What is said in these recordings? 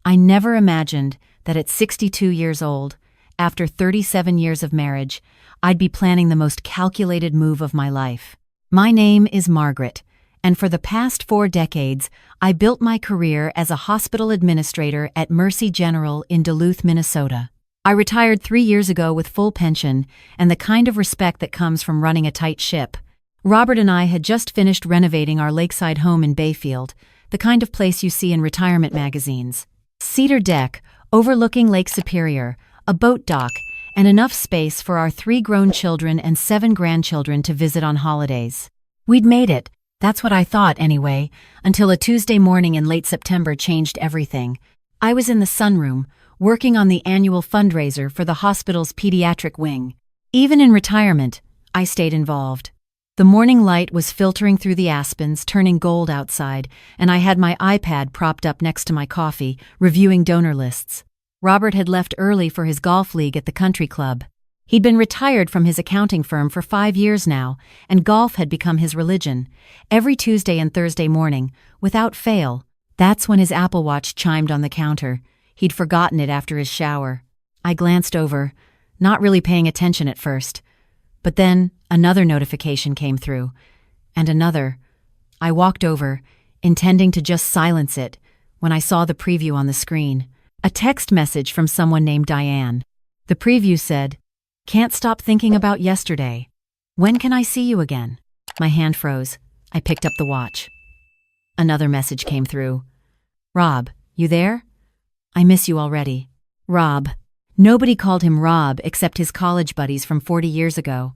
I never imagined that at 62 years old, after 37 years of marriage, I'd be planning the most calculated move of my life. My name is Margaret, and for the past 4 decades, I built my career as a hospital administrator at Mercy General in Duluth, Minnesota. I retired 3 years ago with full pension and the kind of respect that comes from running a tight ship. Robert and I had just finished renovating our lakeside home in Bayfield, the kind of place you see in retirement magazines. Cedar deck, overlooking Lake Superior, a boat dock, and enough space for our 3 grown children and 7 grandchildren to visit on holidays. We'd made it. That's what I thought, anyway, until a Tuesday morning in late September changed everything. I was in the sunroom, working on the annual fundraiser for the hospital's pediatric wing. Even in retirement, I stayed involved. The morning light was filtering through the aspens, turning gold outside, and I had my iPad propped up next to my coffee, reviewing donor lists. Robert had left early for his golf league at the country club. He'd been retired from his accounting firm for 5 years now, and golf had become his religion. Every Tuesday and Thursday morning, without fail, that's when his Apple Watch chimed on the counter. He'd forgotten it after his shower. I glanced over, not really paying attention at first. But then, another notification came through, and another. I walked over, intending to just silence it, when I saw the preview on the screen. A text message from someone named Diane. The preview said, "Can't stop thinking about yesterday. When can I see you again?" My hand froze. I picked up the watch. Another message came through. "Rob, you there? I miss you already." Rob. Nobody called him Rob except his college buddies from 40 years ago.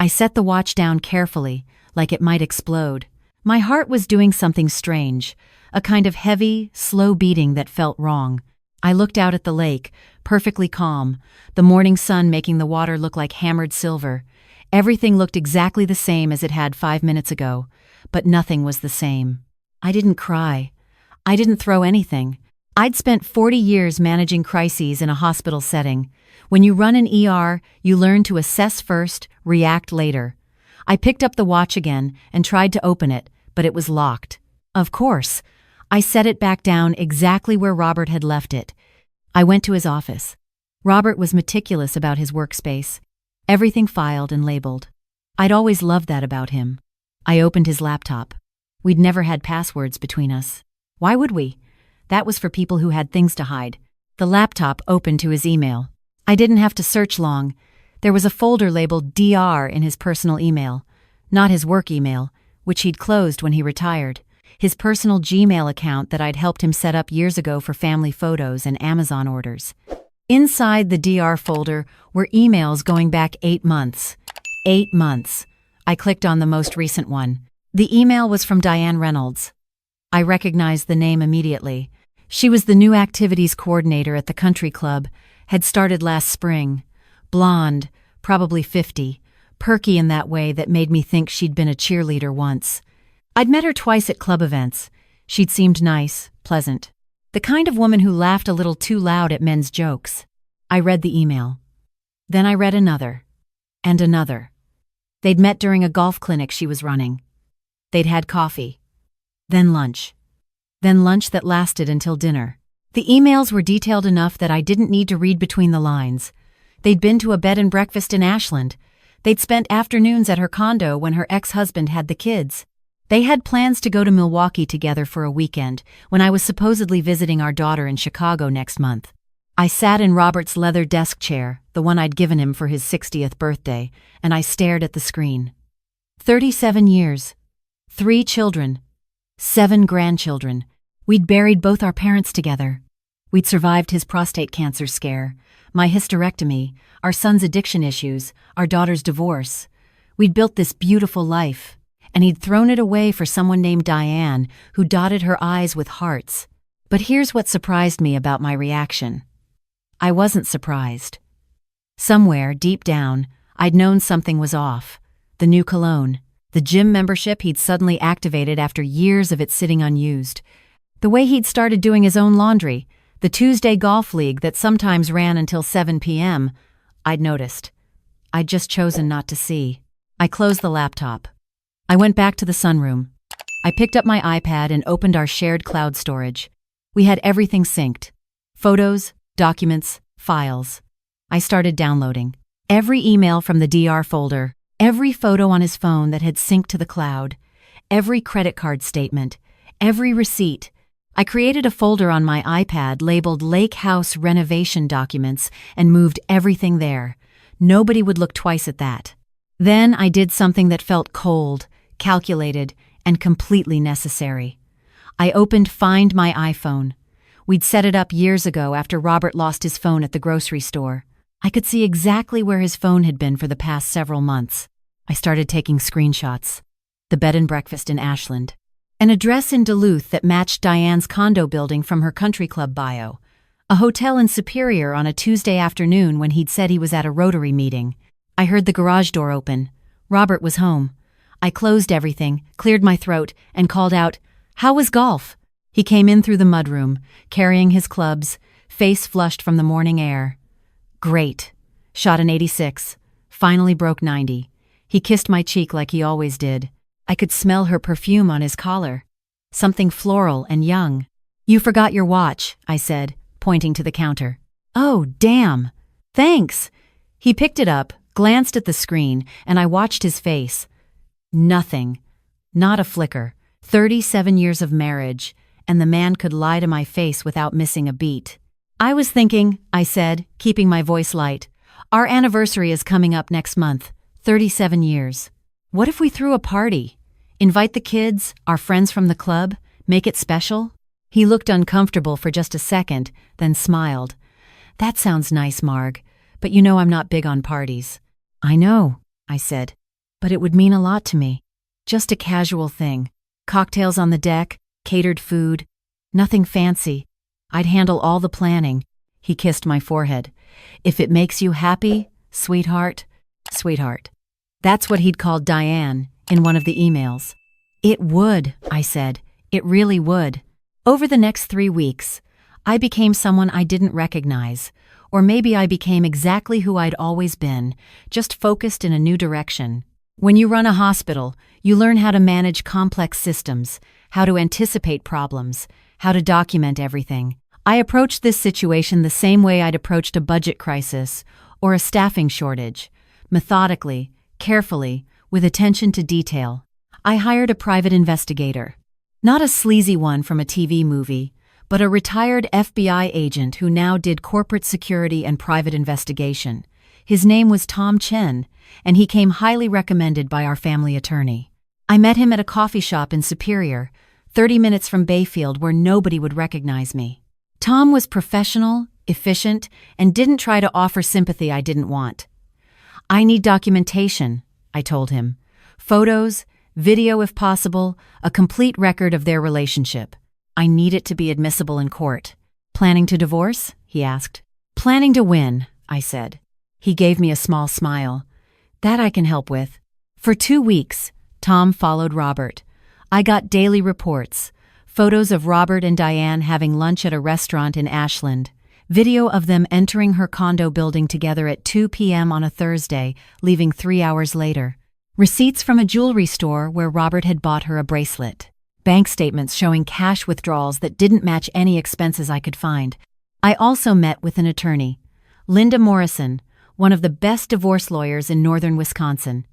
I set the watch down carefully, like it might explode. My heart was doing something strange, a kind of heavy, slow beating that felt wrong. I looked out at the lake, perfectly calm, the morning sun making the water look like hammered silver. Everything looked exactly the same as it had 5 minutes ago, but nothing was the same. I didn't cry. I didn't throw anything. I'd spent 40 years managing crises in a hospital setting. When you run an ER, you learn to assess first, react later. I picked up the watch again and tried to open it, but it was locked. Of course. I set it back down exactly where Robert had left it. I went to his office. Robert was meticulous about his workspace, everything filed and labeled. I'd always loved that about him. I opened his laptop. We'd never had passwords between us. Why would we? That was for people who had things to hide. The laptop opened to his email. I didn't have to search long. There was a folder labeled DR in his personal email, not his work email, which he'd closed when he retired. His personal Gmail account that I'd helped him set up years ago for family photos and Amazon orders. Inside the DR folder were emails going back 8 months. 8 months. I clicked on the most recent one. The email was from Diane Reynolds. I recognized the name immediately. She was the new activities coordinator at the country club, had started last spring. Blonde, probably 50, perky in that way that made me think she'd been a cheerleader once. I'd met her twice at club events. She'd seemed nice, pleasant. The kind of woman who laughed a little too loud at men's jokes. I read the email. Then I read another. And another. They'd met during a golf clinic she was running. They'd had coffee. Then lunch. Then lunch that lasted until dinner. The emails were detailed enough that I didn't need to read between the lines. They'd been to a bed and breakfast in Ashland. They'd spent afternoons at her condo when her ex-husband had the kids. They had plans to go to Milwaukee together for a weekend when I was supposedly visiting our daughter in Chicago next month. I sat in Robert's leather desk chair, the one I'd given him for his 60th birthday, and I stared at the screen. 37 years. 3 children. 7 grandchildren. We'd buried both our parents together. We'd survived his prostate cancer scare, my hysterectomy, our son's addiction issues, our daughter's divorce. We'd built this beautiful life, and he'd thrown it away for someone named Diane, who dotted her eyes with hearts. But here's what surprised me about my reaction. I wasn't surprised. Somewhere, deep down, I'd known something was off. The new cologne, the gym membership he'd suddenly activated after years of it sitting unused, the way he'd started doing his own laundry, the Tuesday golf league that sometimes ran until 7 p.m., I'd noticed. I'd just chosen not to see. I closed the laptop. I went back to the sunroom. I picked up my iPad and opened our shared cloud storage. We had everything synced. Photos, documents, files. I started downloading. Every email from the DR folder, every photo on his phone that had synced to the cloud, every credit card statement, every receipt. I created a folder on my iPad labeled Lake House Renovation Documents and moved everything there. Nobody would look twice at that. Then I did something that felt cold, calculated, and completely necessary. I opened Find My iPhone. We'd set it up years ago after Robert lost his phone at the grocery store. I could see exactly where his phone had been for the past several months. I started taking screenshots. The bed and breakfast in Ashland. An address in Duluth that matched Diane's condo building from her country club bio. A hotel in Superior on a Tuesday afternoon when he'd said he was at a Rotary meeting. I heard the garage door open. Robert was home. I closed everything, cleared my throat, and called out, "How was golf?" He came in through the mudroom, carrying his clubs, face flushed from the morning air. "Great. Shot an 86. Finally broke 90. He kissed my cheek like he always did. I could smell her perfume on his collar. Something floral and young. "You forgot your watch," I said, pointing to the counter. "Oh, damn. Thanks." He picked it up, glanced at the screen, and I watched his face. Nothing. Not a flicker. 37 years of marriage, and the man could lie to my face without missing a beat. "I was thinking," I said, keeping my voice light, "our anniversary is coming up next month. 37 years. What if we threw a party? Invite the kids, our friends from the club, make it special?" He looked uncomfortable for just a second, then smiled. "That sounds nice, Marg, but you know I'm not big on parties." "I know," I said, "but it would mean a lot to me. Just a casual thing. Cocktails on the deck, catered food. Nothing fancy. I'd handle all the planning." He kissed my forehead. "If it makes you happy, sweetheart." Sweetheart. That's what he'd called Diane in one of the emails. "It would," I said. "It really would." Over the next 3 weeks, I became someone I didn't recognize, or maybe I became exactly who I'd always been, just focused in a new direction. When you run a hospital, you learn how to manage complex systems, how to anticipate problems, how to document everything. I approached this situation the same way I'd approached a budget crisis or a staffing shortage, methodically, carefully, with attention to detail. I hired a private investigator. Not a sleazy one from a TV movie, but a retired FBI agent who now did corporate security and private investigation. His name was Tom Chen, and he came highly recommended by our family attorney. I met him at a coffee shop in Superior, 30 minutes from Bayfield, where nobody would recognize me. Tom was professional, efficient, and didn't try to offer sympathy I didn't want. "I need documentation," I told him. "Photos, video if possible, a complete record of their relationship. I need it to be admissible in court." "Planning to divorce?" he asked. "Planning to win," I said. He gave me a small smile. "That I can help with." For 2 weeks, Tom followed Robert. I got daily reports, photos of Robert and Diane having lunch at a restaurant in Ashland, video of them entering her condo building together at 2 p.m. on a Thursday, leaving 3 hours later. Receipts from a jewelry store where Robert had bought her a bracelet. Bank statements showing cash withdrawals that didn't match any expenses I could find. I also met with an attorney, Linda Morrison, one of the best divorce lawyers in northern Wisconsin.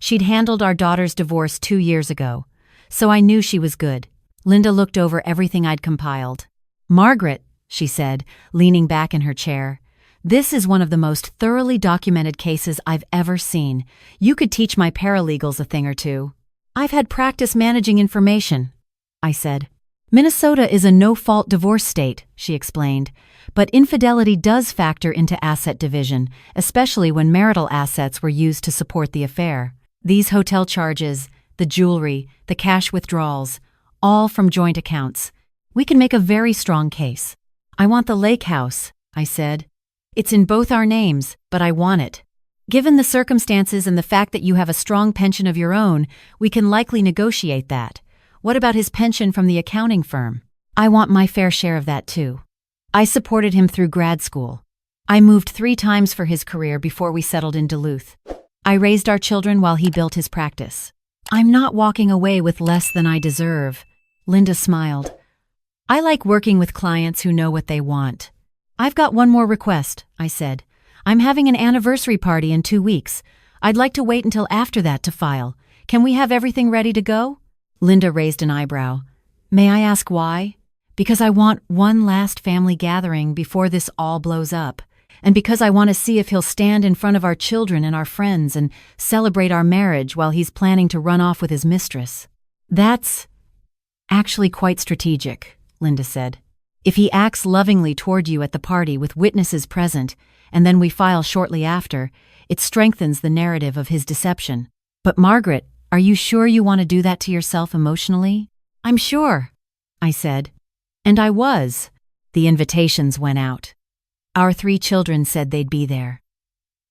She'd handled our daughter's divorce 2 years ago, so I knew she was good. Linda looked over everything I'd compiled. "Margaret," she said, leaning back in her chair, "this is one of the most thoroughly documented cases I've ever seen. You could teach my paralegals a thing or two." "I've had practice managing information," I said. "Minnesota is a no-fault divorce state," she explained, "but infidelity does factor into asset division, especially when marital assets were used to support the affair. These hotel charges, the jewelry, the cash withdrawals, all from joint accounts. We can make a very strong case." "I want the lake house," I said. "It's in both our names, but I want it. Given the circumstances and the fact that you have a strong pension of your own, we can likely negotiate that. What about his pension from the accounting firm? I want my fair share of that too." I supported him through grad school. I moved 3 times for his career before we settled in Duluth. I raised our children while he built his practice. "I'm not walking away with less than I deserve." Linda smiled. "I like working with clients who know what they want. "I've got one more request," I said. "I'm having an anniversary party in 2 weeks. I'd like to wait until after that to file. Can we have everything ready to go?" Linda raised an eyebrow. "May I ask why?" "Because I want one last family gathering before this all blows up. And because I want to see if he'll stand in front of our children and our friends and celebrate our marriage while he's planning to run off with his mistress." "That's actually quite strategic," Linda said. "If he acts lovingly toward you at the party with witnesses present, and then we file shortly after, it strengthens the narrative of his deception." "But Margaret, are you sure you want to do that to yourself emotionally?" "I'm sure," I said. And I was. The invitations went out. Our 3 children said they'd be there.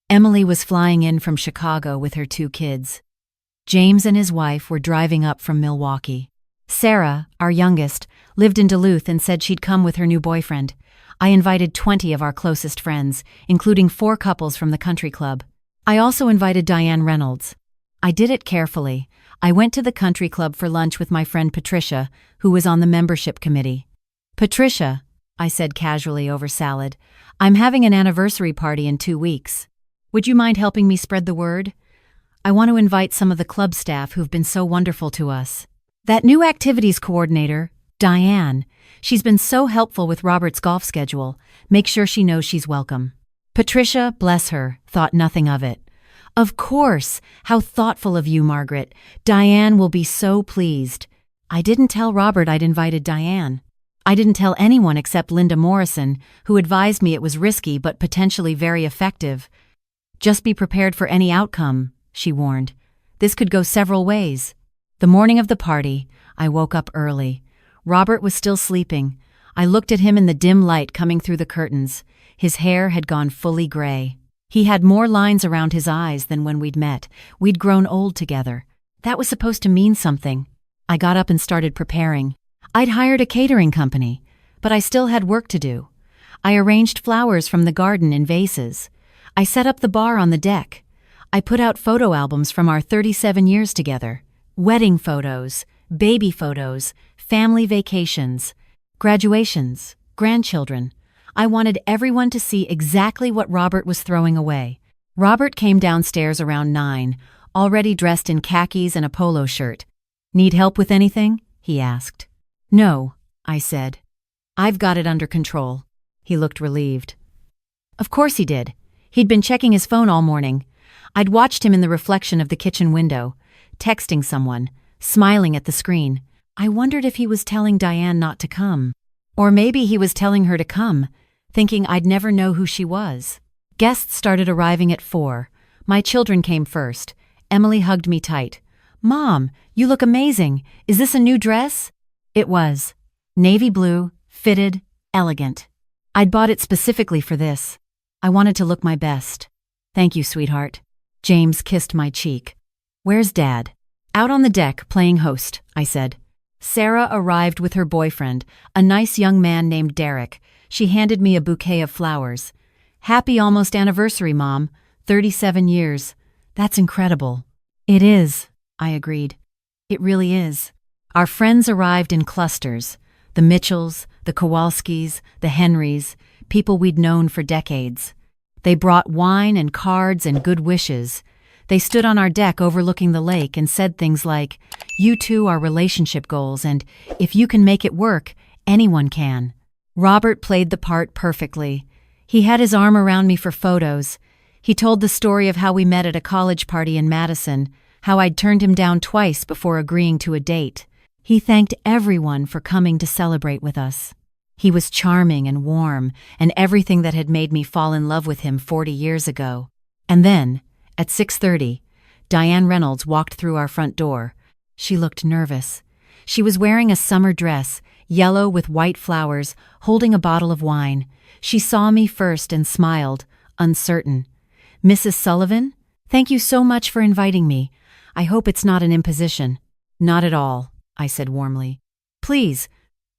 Emily was flying in from Chicago with her 2 kids. James and his wife were driving up from Milwaukee. Sarah, our youngest, lived in Duluth and said she'd come with her new boyfriend. I invited 20 of our closest friends, including 4 couples from the country club. I also invited Diane Reynolds. I did it carefully. I went to the country club for lunch with my friend Patricia, who was on the membership committee. "Patricia," I said casually over salad, "I'm having an anniversary party in 2 weeks. Would you mind helping me spread the word? I want to invite some of the club staff who've been so wonderful to us. That new activities coordinator, Diane, she's been so helpful with Robert's golf schedule. Make sure she knows she's welcome." Patricia, bless her, thought nothing of it. "Of course! How thoughtful of you, Margaret. Diane will be so pleased." I didn't tell Robert I'd invited Diane. I didn't tell anyone except Linda Morrison, who advised me it was risky but potentially very effective. "Just be prepared for any outcome," she warned. "This could go several ways." The morning of the party, I woke up early. Robert was still sleeping. I looked at him in the dim light coming through the curtains. His hair had gone fully gray. He had more lines around his eyes than when we'd met. We'd grown old together. That was supposed to mean something. I got up and started preparing. I'd hired a catering company, but I still had work to do. I arranged flowers from the garden in vases. I set up the bar on the deck. I put out photo albums from our 37 years together. Wedding photos, baby photos, family vacations, graduations, grandchildren. I wanted everyone to see exactly what Robert was throwing away. Robert came downstairs around 9, already dressed in khakis and a polo shirt. "Need help with anything?" he asked. "No," I said. "I've got it under control." He looked relieved. Of course he did. He'd been checking his phone all morning. I'd watched him in the reflection of the kitchen window, texting someone, smiling at the screen. I wondered if he was telling Diane not to come. Or maybe he was telling her to come, thinking I'd never know who she was. Guests started arriving at 4. My children came first. Emily hugged me tight. "Mom, you look amazing. Is this a new dress?" It was. Navy blue, fitted, elegant. I'd bought it specifically for this. I wanted to look my best. "Thank you, sweetheart." James kissed my cheek. "Where's Dad?" "Out on the deck, playing host," I said. Sarah arrived with her boyfriend, a nice young man named Derek. She handed me a bouquet of flowers. "Happy almost anniversary, Mom. 37 years. That's incredible." "It is," I agreed. "It really is." Our friends arrived in clusters. The Mitchells, the Kowalskis, the Henrys, people we'd known for decades. They brought wine and cards and good wishes. They stood on our deck overlooking the lake and said things like, "You two are relationship goals, and if you can make it work, anyone can." Robert played the part perfectly. He had his arm around me for photos. He told the story of how we met at a college party in Madison, how I'd turned him down twice before agreeing to a date. He thanked everyone for coming to celebrate with us. He was charming and warm, and everything that had made me fall in love with him 40 years ago. And then, at 6:30, Diane Reynolds walked through our front door. She looked nervous. She was wearing a summer dress, yellow with white flowers, holding a bottle of wine. She saw me first and smiled, uncertain. "Mrs. Sullivan, thank you so much for inviting me. I hope it's not an imposition." "Not at all," I said warmly. "Please,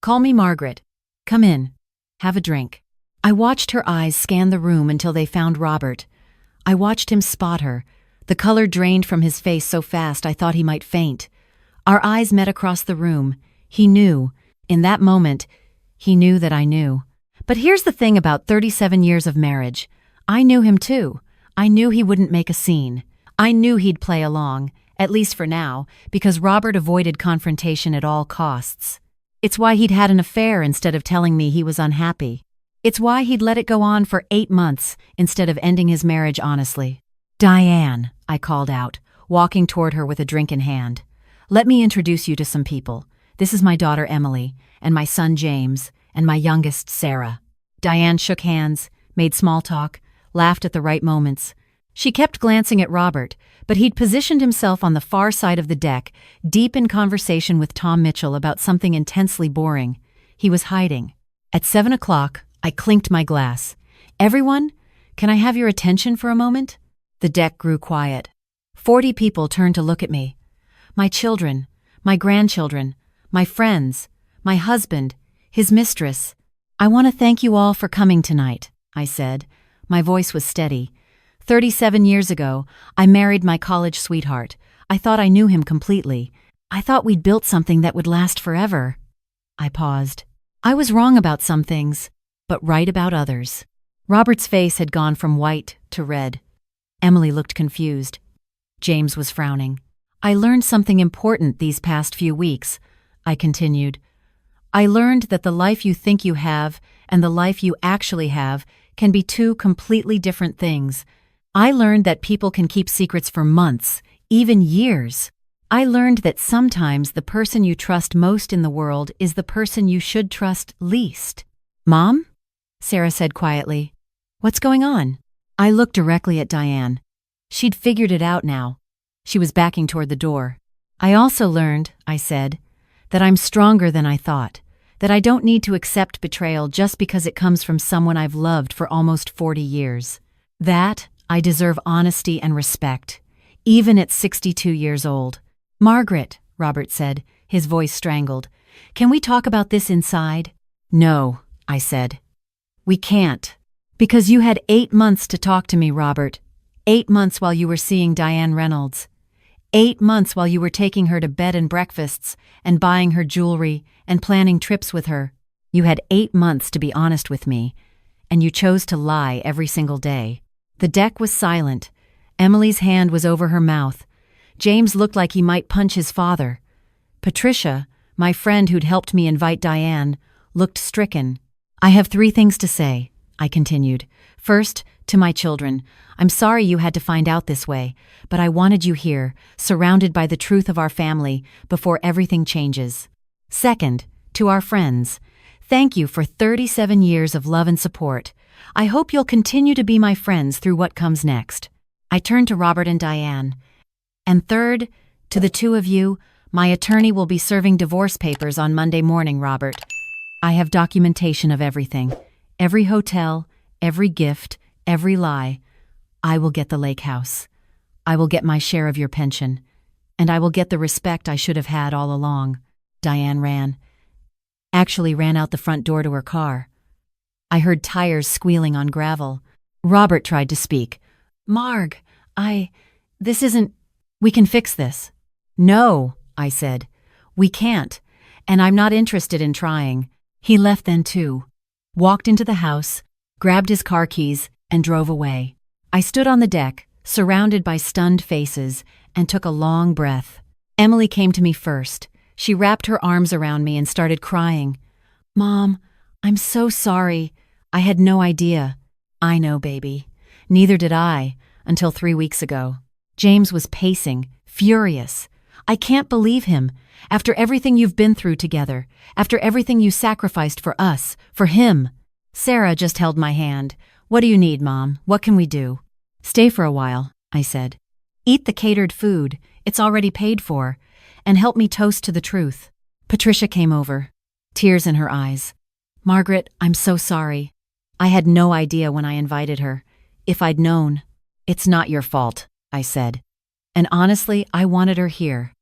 call me Margaret. Come in. Have a drink." I watched her eyes scan the room until they found Robert. I watched him spot her. The color drained from his face so fast I thought he might faint. Our eyes met across the room. He knew. In that moment, he knew that I knew. But here's the thing about 37 years of marriage. I knew him too. I knew he wouldn't make a scene. I knew he'd play along, at least for now, because Robert avoided confrontation at all costs. It's why he'd had an affair instead of telling me he was unhappy. It's why he'd let it go on for 8 months instead of ending his marriage honestly. "Diane," I called out, walking toward her with a drink in hand. "Let me introduce you to some people. This is my daughter Emily, and my son James, and my youngest Sarah." Diane shook hands, made small talk, laughed at the right moments. She kept glancing at Robert, but he'd positioned himself on the far side of the deck, deep in conversation with Tom Mitchell about something intensely boring. He was hiding. At 7 o'clock, I clinked my glass. "Everyone, can I have your attention for a moment?" The deck grew quiet. 40 people turned to look at me. My children, my grandchildren, my friends, my husband, his mistress. "I want to thank you all for coming tonight," I said. My voice was steady. 37 years ago, I married my college sweetheart. I thought I knew him completely. I thought we'd built something that would last forever. I paused. I was wrong about some things, but right about others. Robert's face had gone from white to red. Emily looked confused. James was frowning. "I learned something important these past few weeks," I continued. "I learned that the life you think you have and the life you actually have can be two completely different things. I learned that people can keep secrets for months, even years. I learned that sometimes the person you trust most in the world is the person you should trust least." "Mom?" Sarah said quietly. "What's going on?" I looked directly at Diane. She'd figured it out now. She was backing toward the door. "I also learned," I said, "that I'm stronger than I thought, that I don't need to accept betrayal just because it comes from someone I've loved for almost 40 years. That I deserve honesty and respect, even at 62 years old." "Margaret," Robert said, his voice strangled, "can we talk about this inside?" "No," I said. "We can't. Because you had 8 months to talk to me, Robert. 8 months while you were seeing Diane Reynolds. 8 months while you were taking her to bed and breakfasts and buying her jewelry and planning trips with her. You had 8 months to be honest with me, and you chose to lie every single day." The deck was silent. Emily's hand was over her mouth. James looked like he might punch his father. Patricia, my friend who'd helped me invite Diane, looked stricken. "I have 3 things to say," I continued. "First, to my children, I'm sorry you had to find out this way, but I wanted you here, surrounded by the truth of our family, before everything changes. Second, to our friends, thank you for 37 years of love and support. I hope you'll continue to be my friends through what comes next." I turned to Robert and Diane. "And third, to the 2 of you, my attorney will be serving divorce papers on Monday morning, Robert. I have documentation of everything. Every hotel, every gift, every lie. I will get the lake house. I will get my share of your pension. And I will get the respect I should have had all along." Diane ran. Actually ran out the front door to her car. I heard tires squealing on gravel. Robert tried to speak. "Marg, this isn't... We can fix this." "No," I said. "We can't, and I'm not interested in trying." He left then too. Walked into the house, grabbed his car keys, and drove away. I stood on the deck, surrounded by stunned faces, and took a long breath. Emily came to me first. She wrapped her arms around me and started crying. "Mom, I'm so sorry. I had no idea." "I know, baby. Neither did I, until 3 weeks ago." James was pacing, furious. "I can't believe him. After everything you've been through together, after everything you sacrificed for us, for him." Sarah just held my hand. "What do you need, Mom? What can we do?" "Stay for a while," I said. "Eat the catered food, it's already paid for, and help me toast to the truth." Patricia came over, tears in her eyes. "Margaret, I'm so sorry. I had no idea when I invited her. If I'd known." "It's not your fault," I said. "And honestly, I wanted her here.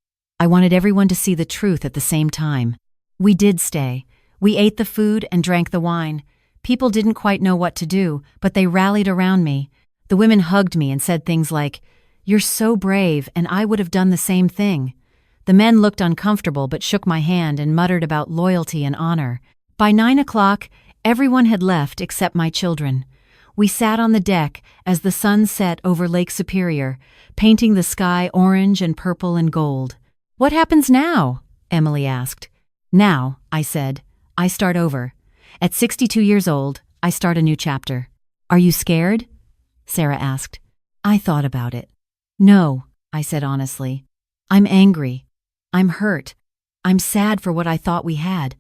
I wanted everyone to see the truth at the same time." We did stay. We ate the food and drank the wine. People didn't quite know what to do, but they rallied around me. The women hugged me and said things like, "You're so brave, and I would have done the same thing." The men looked uncomfortable but shook my hand and muttered about loyalty and honor. By 9 o'clock, Everyone had left except my children. We sat on the deck as the sun set over Lake Superior, painting the sky orange and purple and gold. "What happens now?" Emily asked. "Now," I said, "I start over. At 62 years old, I start a new chapter." "Are you scared?" Sarah asked. I thought about it. "No," I said honestly. "I'm angry. I'm hurt. I'm sad for what I thought we had,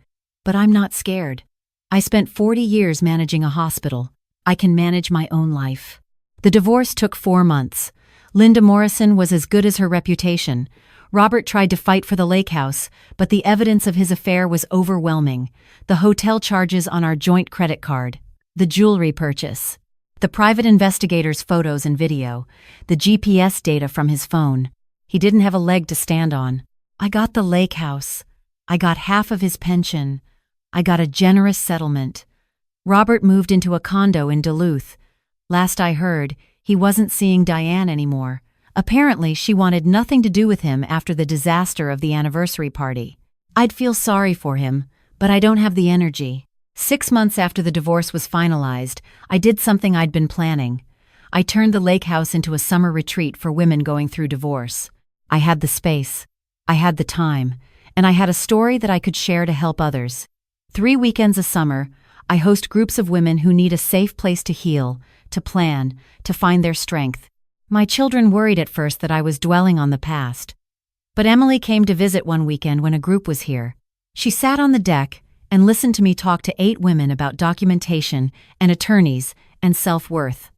but I'm not scared. I spent 40 years managing a hospital. I can manage my own life." The divorce took 4 months. Linda Morrison was as good as her reputation. Robert tried to fight for the lake house, but the evidence of his affair was overwhelming. The hotel charges on our joint credit card, the jewelry purchase, the private investigator's photos and video, the GPS data from his phone. He didn't have a leg to stand on. I got the lake house. I got half of his pension. I got a generous settlement. Robert moved into a condo in Duluth. Last I heard, he wasn't seeing Diane anymore. Apparently, she wanted nothing to do with him after the disaster of the anniversary party. I'd feel sorry for him, but I don't have the energy. 6 months after the divorce was finalized, I did something I'd been planning. I turned the lake house into a summer retreat for women going through divorce. I had the space, I had the time, and I had a story that I could share to help others. 3 weekends a summer, I host groups of women who need a safe place to heal, to plan, to find their strength. My children worried at first that I was dwelling on the past. But Emily came to visit one weekend when a group was here. She sat on the deck and listened to me talk to 8 women about documentation and attorneys and self-worth.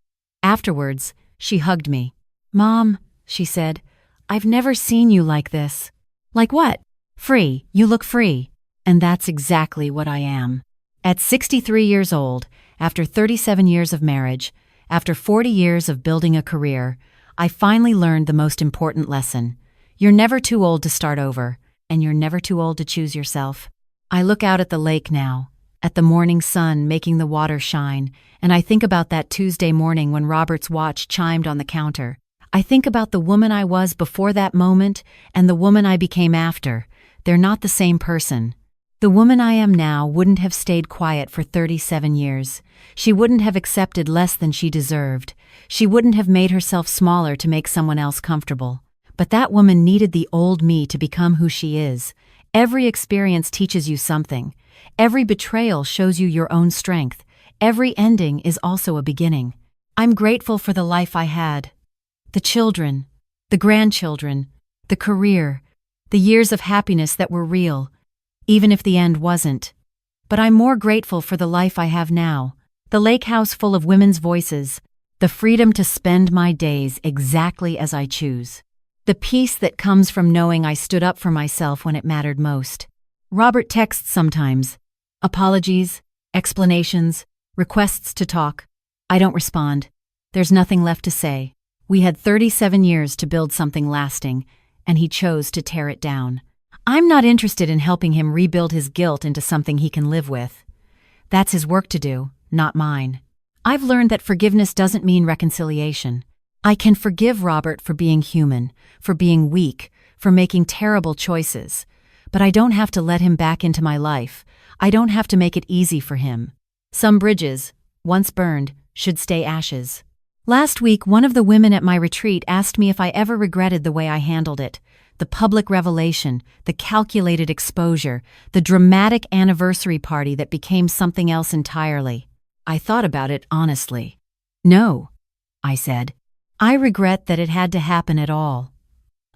Afterwards, she hugged me. "Mom," she said, "I've never seen you like this." "Like what?" "Free. You look free." And that's exactly what I am. At 63 years old, after 37 years of marriage, after 40 years of building a career, I finally learned the most important lesson. You're never too old to start over, and you're never too old to choose yourself. I look out at the lake now, at the morning sun making the water shine, and I think about that Tuesday morning when Robert's watch chimed on the counter. I think about the woman I was before that moment and the woman I became after. They're not the same person. The woman I am now wouldn't have stayed quiet for 37 years. She wouldn't have accepted less than she deserved. She wouldn't have made herself smaller to make someone else comfortable. But that woman needed the old me to become who she is. Every experience teaches you something. Every betrayal shows you your own strength. Every ending is also a beginning. I'm grateful for the life I had. The children, the grandchildren, the career, the years of happiness that were real, even if the end wasn't. But I'm more grateful for the life I have now, the lake house full of women's voices, the freedom to spend my days exactly as I choose, the peace that comes from knowing I stood up for myself when it mattered most. Robert texts sometimes. Apologies, explanations, requests to talk. I don't respond. There's nothing left to say. We had 37 years to build something lasting, and he chose to tear it down. I'm not interested in helping him rebuild his guilt into something he can live with. That's his work to do, not mine. I've learned that forgiveness doesn't mean reconciliation. I can forgive Robert for being human, for being weak, for making terrible choices. But I don't have to let him back into my life. I don't have to make it easy for him. Some bridges, once burned, should stay ashes. Last week, one of the women at my retreat asked me if I ever regretted the way I handled it. The public revelation, the calculated exposure, the dramatic anniversary party that became something else entirely. I thought about it honestly. No, I said. I regret that it had to happen at all.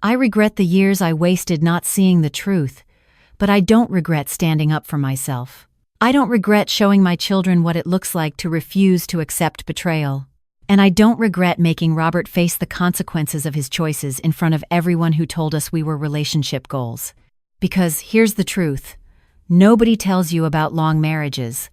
I regret the years I wasted not seeing the truth, but I don't regret standing up for myself. I don't regret showing my children what it looks like to refuse to accept betrayal. And I don't regret making Robert face the consequences of his choices in front of everyone who told us we were relationship goals. Because here's the truth. Nobody tells you about long marriages.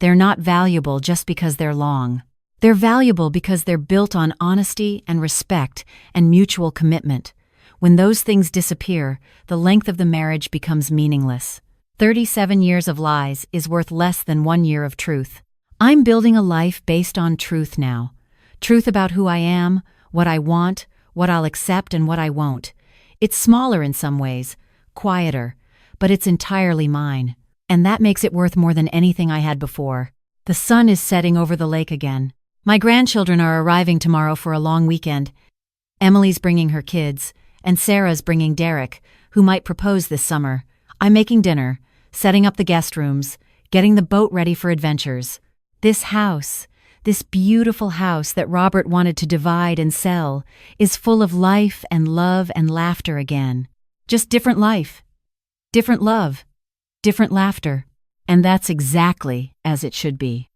They're not valuable just because they're long. They're valuable because they're built on honesty and respect and mutual commitment. When those things disappear, the length of the marriage becomes meaningless. 37 years of lies is worth less than 1 year of truth. I'm building a life based on truth now. Truth about who I am, what I want, what I'll accept and what I won't. It's smaller in some ways, quieter, but it's entirely mine. And that makes it worth more than anything I had before. The sun is setting over the lake again. My grandchildren are arriving tomorrow for a long weekend. Emily's bringing her kids, and Sarah's bringing Derek, who might propose this summer. I'm making dinner, setting up the guest rooms, getting the boat ready for adventures. This house, this beautiful house that Robert wanted to divide and sell, is full of life and love and laughter again. Just different life, different love, different laughter. And that's exactly as it should be.